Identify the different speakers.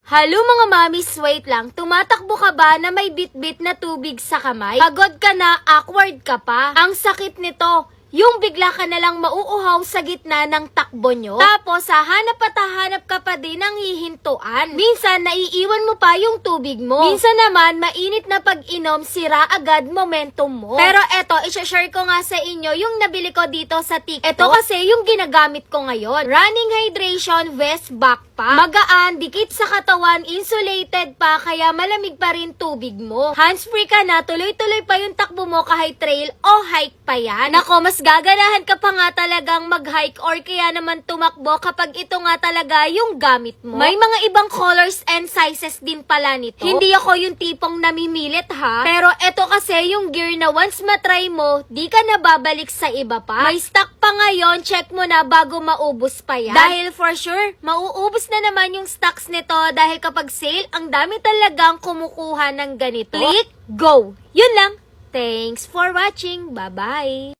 Speaker 1: Halo mga mamis, wait lang. Tumatakbo ka ba na may bit-bit na tubig sa kamay? Pagod ka na, awkward ka pa. Ang sakit nito, yung bigla ka na lang mauuhaw sa gitna ng takbo nyo. Tapos, hahanap at hahanap ka pa din ng hihintuan. Minsan, naiiwan mo pa yung tubig mo. Minsan naman, mainit na pag-inom, sira agad momentum mo. Pero eto, isha-share ko nga sa inyo yung nabili ko dito sa TikTok. Eto kasi yung ginagamit ko ngayon. Running Hydration Vest Backpack. Magaan, dikit sa katawan, insulated pa, kaya malamig pa rin tubig mo. Hands-free ka na, tuloy-tuloy pa yung takbo mo kahit trail o hike pa yan. Nako, mas gaganahan ka pa nga talagang mag-hike or kaya naman tumakbo kapag ito nga talaga yung gamit mo. May mga ibang colors and sizes din pala nito. Hindi ako yung tipong namimilit ha, pero ito kasi yung gear na once matry mo, di ka na babalik sa iba pa. May stock pa ngayon, check mo na bago maubos pa yan. Dahil for sure, mauubos na naman yung stocks nito dahil kapag sale, ang dami talagang kumukuha ng ganito. Click, go! Yun lang. Thanks for watching. Bye-bye!